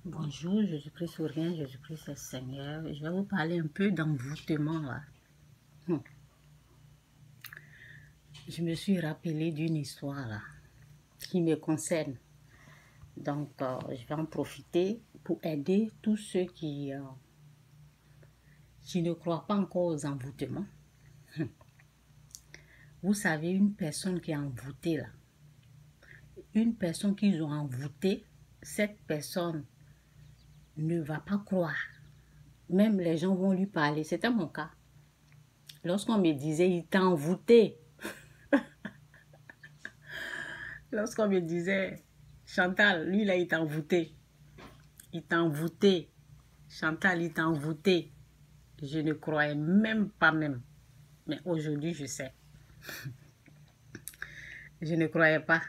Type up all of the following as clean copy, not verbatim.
Bonjour, Jésus-Christ souverain, Jésus-Christ est Seigneur. Je vais vous parler un peu d'envoûtement là. Je me suis rappelé d'une histoire là qui me concerne. Donc, je vais en profiter pour aider tous ceux qui ne croient pas encore aux envoûtements. Vous savez, une personne qui est envoûtée là, une personne qu'ils ont envoûtée, cette personne ne va pas croire. Même les gens vont lui parler. C'était mon cas. Lorsqu'on me disait, il t'a envoûté. Lorsqu'on me disait, Chantal, lui là, il t'a envoûté. Il t'a envoûté. Chantal, il t'a envoûté. Je ne croyais même pas même. Mais aujourd'hui, je sais. Je ne croyais pas.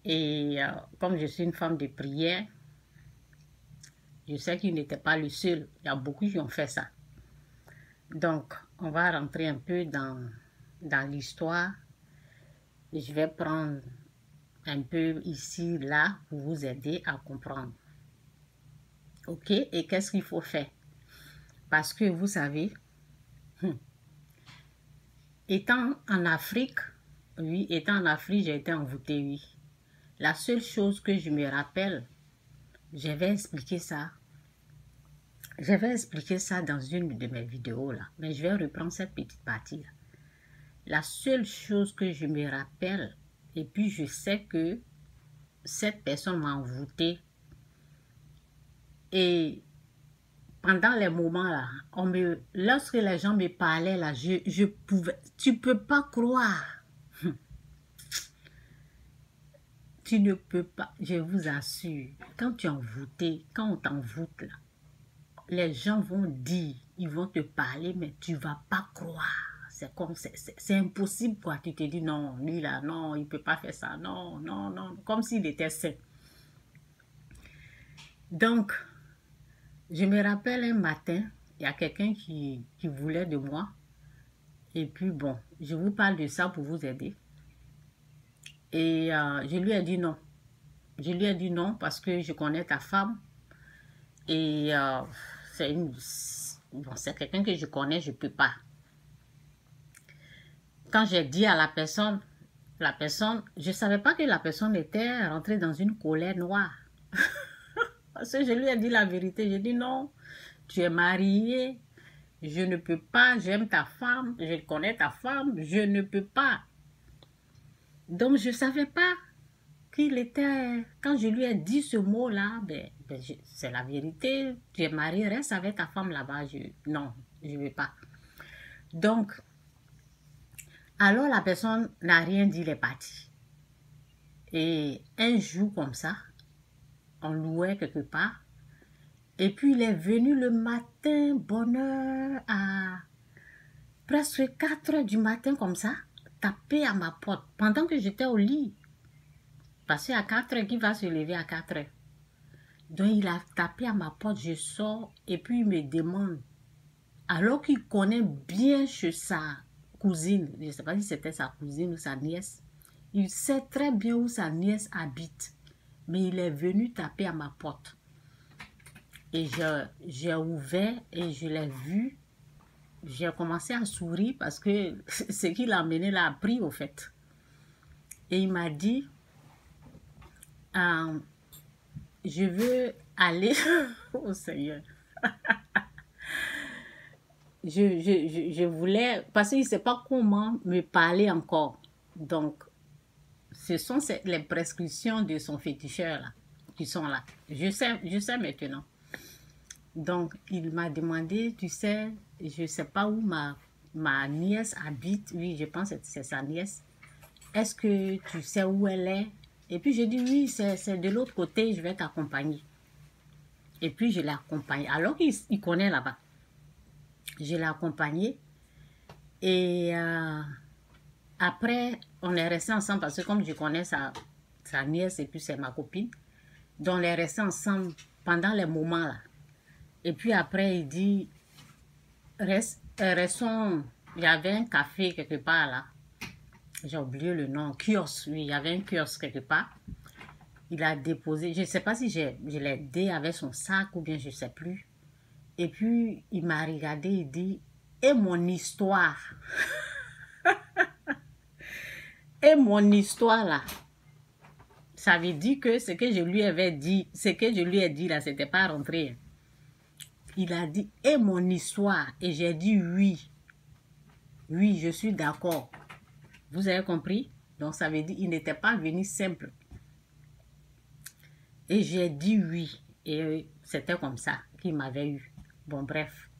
Et comme je suis une femme de prière, je sais qu'il n'était pas le seul. Il y a beaucoup qui ont fait ça. Donc, on va rentrer un peu dans l'histoire. Je vais prendre un peu ici, là, pour vous aider à comprendre. Ok? Et qu'est-ce qu'il faut faire? Parce que vous savez, étant en Afrique, oui, étant en Afrique, j'ai été envoûtée, oui. La seule chose que je me rappelle, je vais expliquer ça. Je vais expliquer ça dans une de mes vidéos là. Mais je vais reprendre cette petite partie là. La seule chose que je me rappelle, et puis je sais que cette personne m'a envoûtée. Et pendant les moments là, lorsque les gens me parlaient là, je pouvais, tu peux pas croire. Tu ne peux pas, je vous assure, quand tu es envoûté, quand on t'envoûte là, les gens vont dire, ils vont te parler, mais tu vas pas croire. C'est comme, c'est impossible quoi. Tu te dis non, lui là, non, il peut pas faire ça, non, non, non, comme s'il était sain. Donc, je me rappelle un matin, il y a quelqu'un qui voulait de moi. Et puis bon, je vous parle de ça pour vous aider. Et je lui ai dit non. Je lui ai dit non parce que je connais ta femme. Et c'est quelqu'un que je connais, je ne peux pas. Quand j'ai dit à la personne, je ne savais pas que la personne était rentrée dans une colère noire. Parce que je lui ai dit la vérité. J'ai dit non, tu es mariée, je ne peux pas, j'aime ta femme, je connais ta femme, je ne peux pas. Donc je ne savais pas qu'il était, quand je lui ai dit ce mot-là, c'est la vérité, tu es marié, reste avec ta femme là-bas. Non, je ne veux pas. Donc, alors la personne n'a rien dit, il est parti. Et un jour comme ça, on louait quelque part, et puis il est venu le matin, bonne heure, à presque 4 heures du matin comme ça, taper à ma porte, pendant que j'étais au lit. Parce qu'à 4 heures, qui va se lever à 4 heures? Donc, il a tapé à ma porte, je sors, et puis il me demande, alors qu'il connaît bien chez sa cousine, je ne sais pas si c'était sa cousine ou sa nièce, il sait très bien où sa nièce habite, mais il est venu taper à ma porte. Et j'ai ouvert et je l'ai vu, j'ai commencé à sourire parce que ce qu'il a amené là a pris au fait. Et il m'a dit, je veux aller au Seigneur. Je voulais, parce qu'il ne sait pas comment me parler encore. Donc, ce sont les prescriptions de son féticheur là, qui sont là. Je sais maintenant. Donc, il m'a demandé, tu sais, je ne sais pas où ma nièce habite. Oui, je pense que c'est sa nièce. Est-ce que tu sais où elle est? Et puis, j'ai dit, oui, c'est de l'autre côté, je vais t'accompagner. Et puis, je l'ai accompagné. Alors qu'il connaît là-bas. Je l'ai accompagné. Et après, on est resté ensemble parce que comme je connais sa nièce et puis c'est ma copine, donc on est resté ensemble pendant les moments là. Et puis après, il dit, restons, il y avait un café quelque part là. J'ai oublié le nom, kiosque, oui, il y avait un kiosque quelque part. Il a déposé, je ne sais pas si je l'ai aidé avec son sac ou bien je ne sais plus. Et puis, il m'a regardé, il dit, et mon histoire, et mon histoire là, ça veut dire que ce que je lui avais dit, ce que je lui ai dit là, c'était pas rentré. Il a dit, et mon histoire, et j'ai dit oui. Oui, je suis d'accord. Vous avez compris? Donc, ça veut dire qu'il n'était pas venu simple. Et j'ai dit oui. Et c'était comme ça qu'il m'avait eu. Bon, bref.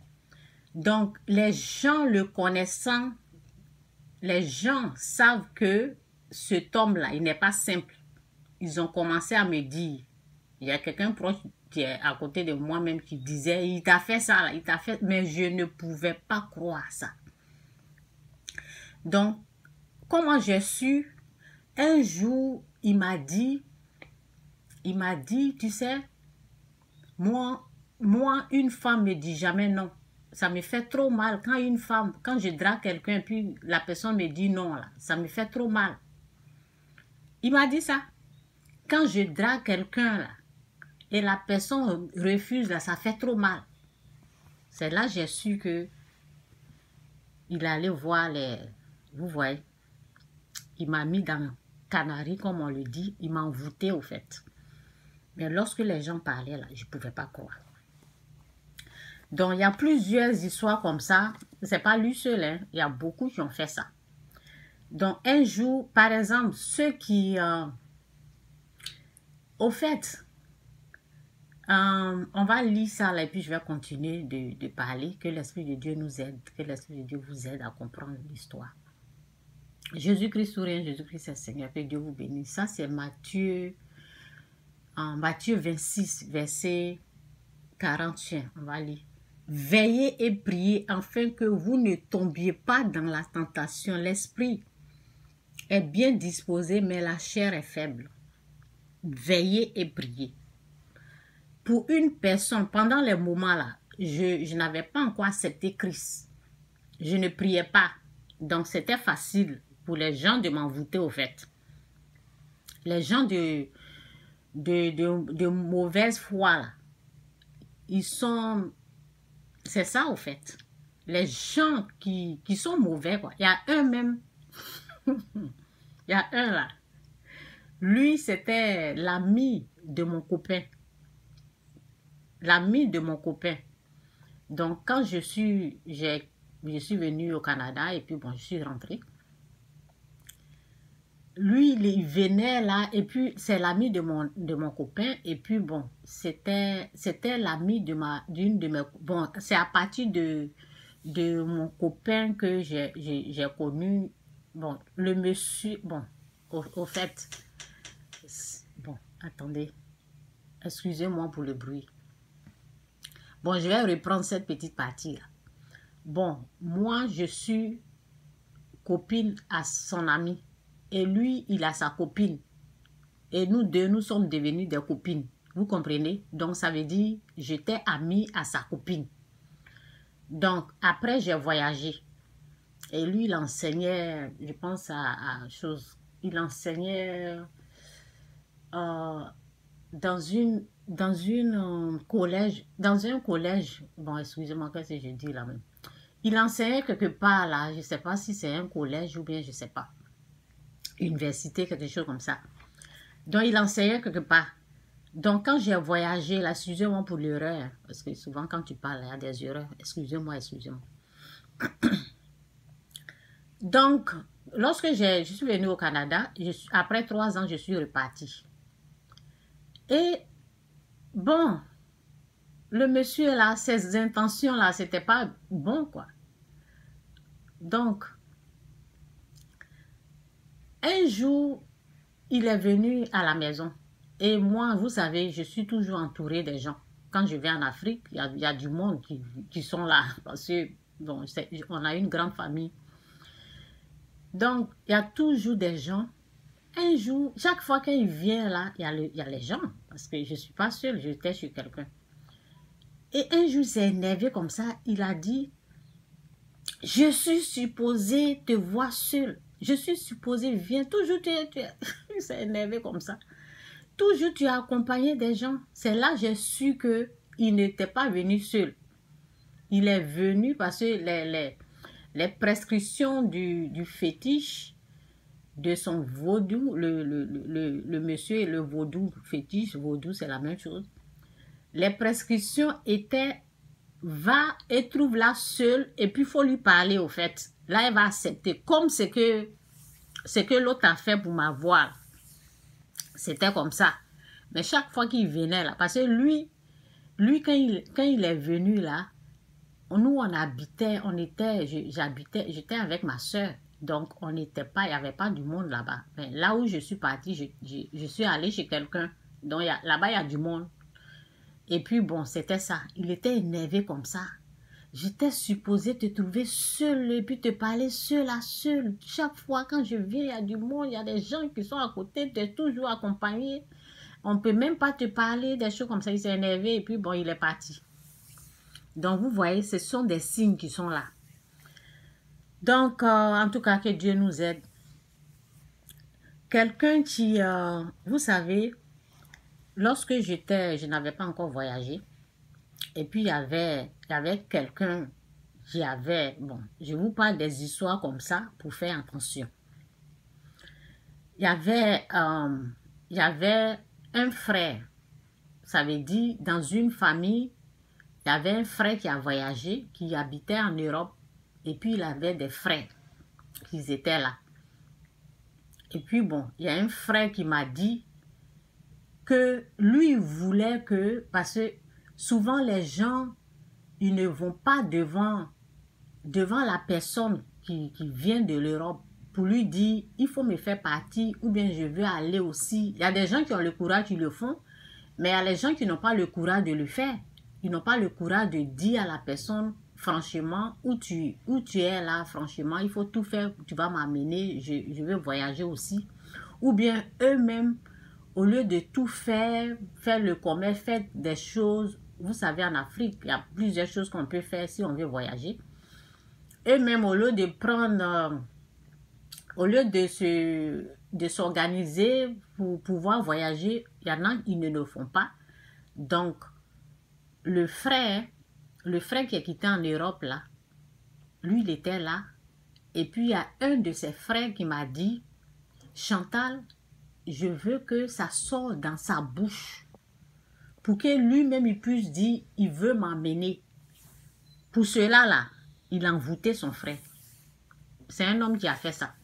Donc, les gens le connaissant, les gens savent que cet homme-là, il n'est pas simple. Ils ont commencé à me dire, il y a quelqu'un proche qui est à côté de moi-même qui disait, il t'a fait ça, là, il t'a fait, mais je ne pouvais pas croire ça. Donc, comment j'ai su? Un jour, il m'a dit, tu sais, moi, une femme me dit jamais non. Ça me fait trop mal quand une femme, quand je drague quelqu'un, puis la personne me dit non, là, ça me fait trop mal. Il m'a dit ça. Quand je drague quelqu'un, là, et la personne refuse, là, ça fait trop mal. C'est là que j'ai su que il allait voir les... Vous voyez, il m'a mis dans Canary, comme on le dit, il m'a envoûté au fait. Mais lorsque les gens parlaient, là, je ne pouvais pas croire. Donc, il y a plusieurs histoires comme ça. Ce n'est pas lui seul, hein. Il y a beaucoup qui ont fait ça. Donc, un jour, par exemple, ceux qui... au fait, on va lire ça là et puis je vais continuer de parler. Que l'Esprit de Dieu nous aide. Que l'Esprit de Dieu vous aide à comprendre l'histoire. Jésus-Christ sourire, Jésus-Christ est Seigneur. Que Dieu vous bénisse. Ça, c'est Matthieu 26, verset 41. On va lire. Veillez et priez afin que vous ne tombiez pas dans la tentation. L'esprit est bien disposé, mais la chair est faible. Veillez et priez. Pour une personne, pendant les moments là, je n'avais pas encore accepté Christ. Je ne priais pas. Donc c'était facile pour les gens de m'envoûter au fait. Les gens de mauvaise foi là, ils sont... C'est ça, au fait. Les gens qui sont mauvais, quoi. Il y a un même. Il y a un là. Lui, c'était l'ami de mon copain. L'ami de mon copain. Donc, quand je suis venue au Canada et puis, bon, je suis rentrée. Lui, il venait là et puis, c'est l'ami de mon copain. Et puis, bon, c'était l'ami d'une de mes... Bon, c'est à partir de mon copain que j'ai connu. Bon, le monsieur... Bon, au fait... Bon, attendez. Excusez-moi pour le bruit. Bon, je vais reprendre cette petite partie-là. Bon, moi, je suis copine à son ami. Et lui, il a sa copine. Et nous deux, nous sommes devenus des copines. Vous comprenez? Donc, ça veut dire, j'étais amie à sa copine. Donc, après, j'ai voyagé. Et lui, il enseignait, je pense à chose. Il enseignait dans un collège. Bon, excusez-moi, qu'est-ce que je dis là même? Il enseignait quelque part là, je ne sais pas si c'est un collège ou bien je ne sais pas. Université, quelque chose comme ça. Donc, il enseignait quelque part. Donc, quand j'ai voyagé, là, excusez-moi pour l'erreur, parce que souvent, quand tu parles, il y a des erreurs. Excusez-moi, excusez-moi. Donc, lorsque je suis venue au Canada, après 3 ans, je suis repartie. Et, bon, le monsieur, là, ses intentions, là, c'était pas bon, quoi. Donc, un jour, il est venu à la maison. Et moi, vous savez, je suis toujours entourée des gens. Quand je vais en Afrique, il y a du monde qui sont là. Parce que, bon, on a une grande famille. Donc, il y a toujours des gens. Un jour, chaque fois qu'il vient là, il y a les gens. Parce que je ne suis pas seule, j'étais chez quelqu'un. Et un jour, il s'est énervé comme ça. Il a dit, je suis supposé te voir seule. Je suis supposé, viens toujours, il s'est énervé comme ça. toujours tu as accompagné des gens. C'est là que j'ai su qu'il n'était pas venu seul. Il est venu parce que les prescriptions du fétiche, de son vaudou, le monsieur et le vaudou, fétiche, vaudou, c'est la même chose. Les prescriptions étaient, va et trouve-la seule et puis il faut lui parler au fait. Là, elle va accepter. Comme c'est que l'autre a fait pour m'avoir. C'était comme ça. Mais chaque fois qu'il venait là, parce que lui quand il est venu là, nous on habitait, j'étais avec ma soeur. Donc on n'était pas, il n'y avait pas du monde là-bas. Mais là où je suis partie, je suis allée chez quelqu'un. Donc là-bas il y a du monde. Et puis bon, c'était ça. Il était énervé comme ça. J'étais supposée te trouver seule et puis te parler seule à seule. Chaque fois quand je viens, il y a du monde, il y a des gens qui sont à côté, tu es toujours accompagné. On ne peut même pas te parler des choses comme ça. Il s'est énervé et puis bon, il est parti. Donc vous voyez, ce sont des signes qui sont là. Donc, en tout cas, que Dieu nous aide. Quelqu'un qui, vous savez, lorsque je n'avais pas encore voyagé, et puis il y avait quelqu'un qui avait, bon, je vous parle des histoires comme ça pour faire attention. Il y avait un frère, ça veut dire dans une famille, il y avait un frère qui a voyagé, qui habitait en Europe, et puis il avait des frères qui étaient là. Et puis bon, il y a un frère qui m'a dit que lui voulait que, parce que souvent les gens, ils ne vont pas devant la personne qui vient de l'Europe pour lui dire, il faut me faire partie ou bien je veux aller aussi. Il y a des gens qui ont le courage, qui le font, mais il y a les gens qui n'ont pas le courage de le faire. Ils n'ont pas le courage de dire à la personne, franchement, où tu es là, franchement, il faut tout faire, tu vas m'amener, je veux voyager aussi. Ou bien eux-mêmes, au lieu de tout faire le commerce, faire des choses, vous savez, en Afrique, il y a plusieurs choses qu'on peut faire si on veut voyager. Eux-mêmes, au lieu de prendre, au lieu de s'organiser pour pouvoir voyager, il y en a, ils ne le font pas. Donc, le frère qui est quitté en Europe, là, lui, il était là. Et puis, il y a un de ses frères qui m'a dit, Chantal, je veux que ça sorte dans sa bouche pour que lui-même, il puisse dire, il veut m'emmener. Pour cela, là, il a envoûté son frère. C'est un homme qui a fait ça.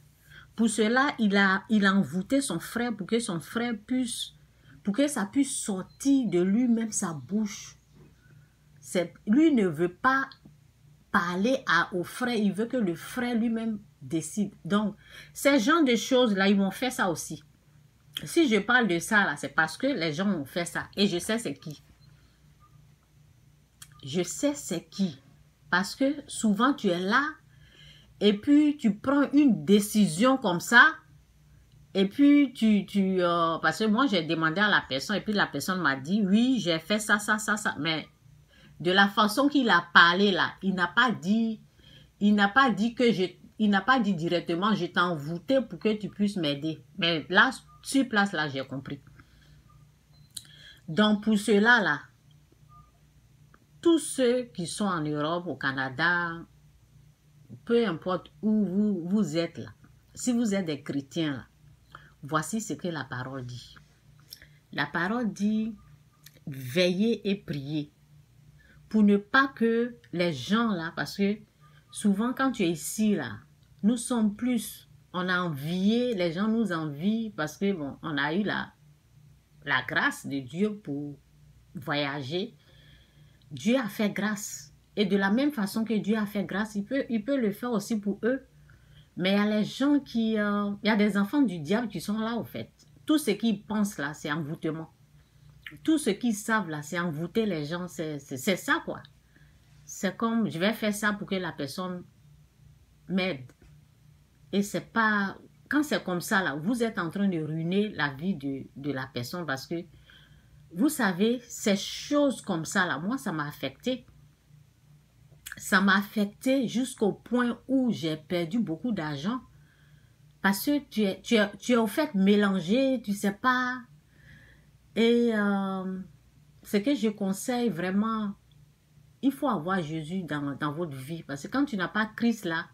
Pour cela, il a envoûté son frère pour que son frère puisse, pour que ça puisse sortir de lui-même sa bouche. Lui ne veut pas parler au frère, il veut que le frère lui-même décide. Donc, ces genres de choses-là, ils m'ont fait ça aussi. Si je parle de ça, là, c'est parce que les gens ont fait ça. Et je sais c'est qui. Je sais c'est qui. Parce que souvent, tu es là, et puis tu prends une décision comme ça, et puis parce que moi, j'ai demandé à la personne, et puis la personne m'a dit, oui, j'ai fait ça, ça, ça, ça, mais de la façon qu'il a parlé là, il n'a pas dit directement, je t'ai envoûté pour que tu puisses m'aider. Mais là, sur place là, j'ai compris. Donc pour cela là, tous ceux qui sont en Europe, au Canada, peu importe où vous êtes là, si vous êtes des chrétiens là, voici ce que la parole dit. La parole dit, veillez et priez. Pour ne pas que les gens là, parce que souvent quand tu es ici là, nous sommes plus, on a envié, les gens nous envient parce que bon, on a eu la grâce de Dieu pour voyager. Dieu a fait grâce. Et de la même façon que Dieu a fait grâce, il peut le faire aussi pour eux. Mais il y a les gens qui, il y a des enfants du diable qui sont là au fait. Tout ce qu'ils pensent là, c'est envoûtement. Tout ce qu'ils savent là, c'est envoûter les gens, c'est ça quoi. C'est comme, je vais faire ça pour que la personne m'aide. Et c'est pas, quand c'est comme ça là, vous êtes en train de ruiner la vie de la personne parce que, vous savez, ces choses comme ça là, moi ça m'a affecté. Ça m'a affecté jusqu'au point où j'ai perdu beaucoup d'argent. Parce que tu es au fait mélangé, tu sais pas. Et ce que je conseille vraiment, il faut avoir Jésus dans votre vie. Parce que quand tu n'as pas Christ là,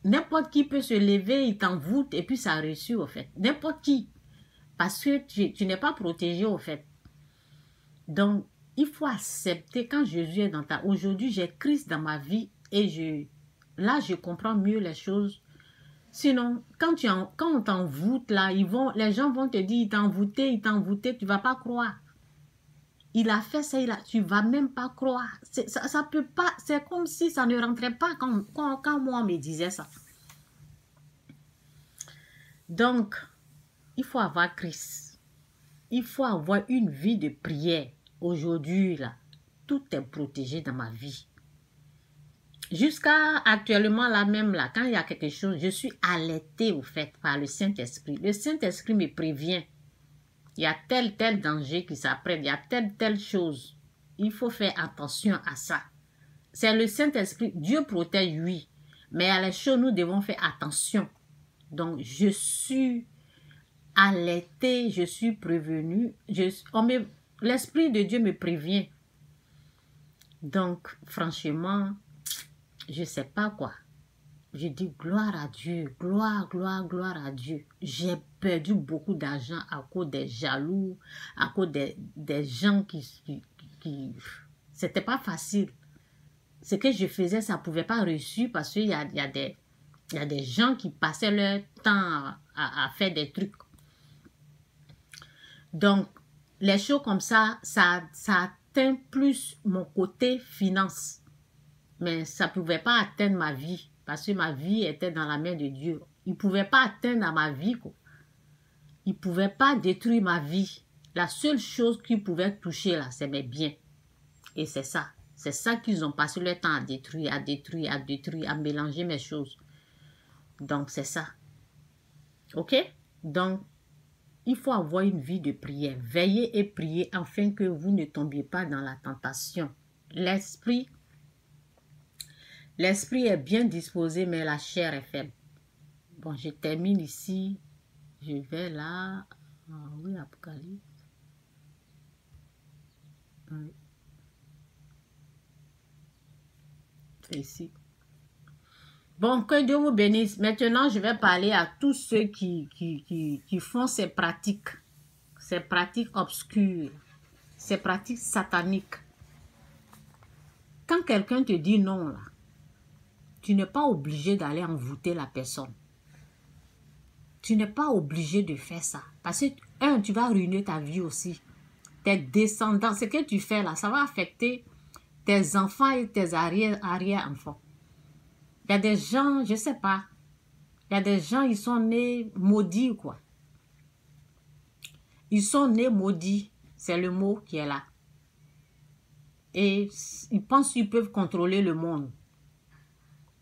n'importe qui peut se lever, il t'envoûte et puis ça a reçu au fait. N'importe qui. Parce que tu n'es pas protégé au fait. Donc, il faut accepter quand Jésus est dans ta... Aujourd'hui, j'ai Christ dans ma vie et là, je comprends mieux les choses. Sinon, quand on t'envoûte là, les gens vont te dire, il t'a envoûté, tu ne vas pas croire. Il a fait ça, tu ne vas même pas croire. Ça peut pas, c'est comme si ça ne rentrait pas quand moi on me disait ça. Donc, il faut avoir Christ. Il faut avoir une vie de prière. Aujourd'hui, là, tout est protégé dans ma vie. Jusqu'à actuellement, là même, là, quand il y a quelque chose, je suis alertée, au fait, par le Saint-Esprit. Le Saint-Esprit me prévient. Il y a tel danger qui s'apprête, il y a telle chose. Il faut faire attention à ça. C'est le Saint-Esprit. Dieu protège, oui. Mais à les choses, nous devons faire attention. Donc, je suis alertée, je suis prévenue. L'Esprit de Dieu me prévient. Donc, franchement, je ne sais pas quoi. Je dis gloire à Dieu, gloire à Dieu. J'ai perdu beaucoup d'argent à cause des jaloux, à cause des gens qui c'était pas facile. Ce que je faisais, ça ne pouvait pas réussir parce qu'il y a des gens qui passaient leur temps à faire des trucs. Donc, les choses comme ça atteint plus mon côté finance. Mais ça ne pouvait pas atteindre ma vie. Parce que ma vie était dans la main de Dieu. Il ne pouvait pas atteindre ma vie, quoi. Il ne pouvait pas détruire ma vie. La seule chose qu'il pouvait toucher, là, c'est mes biens. Et c'est ça. C'est ça qu'ils ont passé leur temps à détruire, à mélanger mes choses. Donc, c'est ça. OK? Donc, il faut avoir une vie de prière. Veillez et priez afin que vous ne tombiez pas dans la tentation. L'esprit est bien disposé, mais la chair est faible. Bon, je termine ici. Je vais là. Ah, oui, Apocalypse. Oui. C'est ici. Bon, que Dieu vous bénisse. Maintenant, je vais parler à tous ceux qui font ces pratiques obscures, ces pratiques sataniques. Quand quelqu'un te dit non, là, tu n'es pas obligé d'aller envoûter la personne. Tu n'es pas obligé de faire ça. Parce que, tu vas ruiner ta vie aussi. Tes descendants, ce que tu fais là, ça va affecter tes enfants et tes arrière-enfants. Il y a des gens, je ne sais pas, il y a des gens, ils sont nés maudits, quoi. Ils sont nés maudits, c'est le mot qui est là. Et ils pensent qu'ils peuvent contrôler le monde.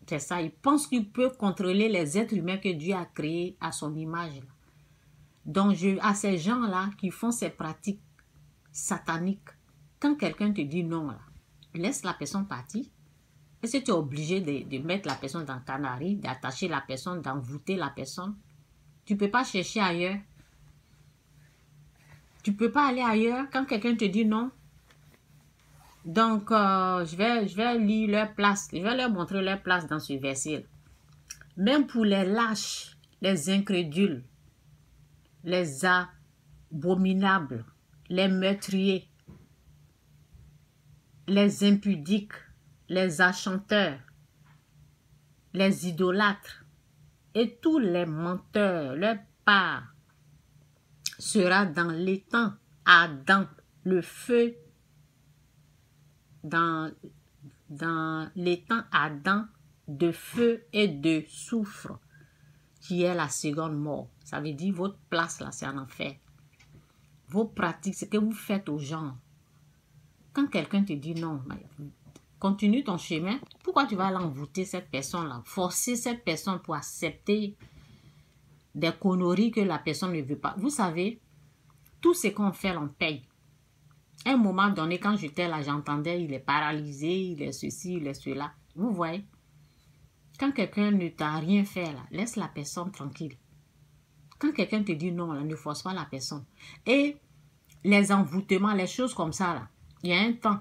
C'est ça, ils pensent qu'ils peuvent contrôler les êtres humains que Dieu a créés à son image. Donc, à ces gens-là qui font ces pratiques sataniques, quand quelqu'un te dit non, là, laisse la personne partir. Est-ce que tu es obligé de mettre la personne dans le canari, d'attacher la personne, d'envoûter la personne? Tu ne peux pas chercher ailleurs. Tu ne peux pas aller ailleurs quand quelqu'un te dit non. Donc, je vais lire leur place. Je vais leur montrer leur place dans ce verset. Même pour les lâches, les incrédules, les abominables, les meurtriers, les impudiques, les achanteurs, les idolâtres et tous les menteurs, leur part sera dans l'étang ardent, le feu dans l'étang ardent de feu et de soufre, qui est la seconde mort. Ça veut dire votre place là, c'est en enfer. Vos pratiques, ce que vous faites aux gens. Quand quelqu'un te dit non, continue ton chemin. Pourquoi tu vas l'envoûter cette personne-là? Forcer cette personne pour accepter des conneries que la personne ne veut pas. Vous savez, tout ce qu'on fait, on paye. À un moment donné, quand j'étais là, j'entendais, il est paralysé, il est ceci, il est cela. Vous voyez? Quand quelqu'un ne t'a rien fait, là, laisse la personne tranquille. Quand quelqu'un te dit non, là, ne force pas la personne. Et les envoûtements, les choses comme ça, là, il y a un temps.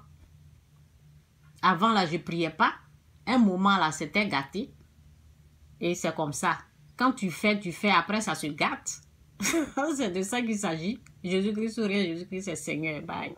Avant, là, je ne priais pas. Un moment, là, c'était gâté. Et c'est comme ça. Quand tu fais, après, ça se gâte. C'est de ça qu'il s'agit. Jésus-Christ sourire, Jésus-Christ est Seigneur. Bye.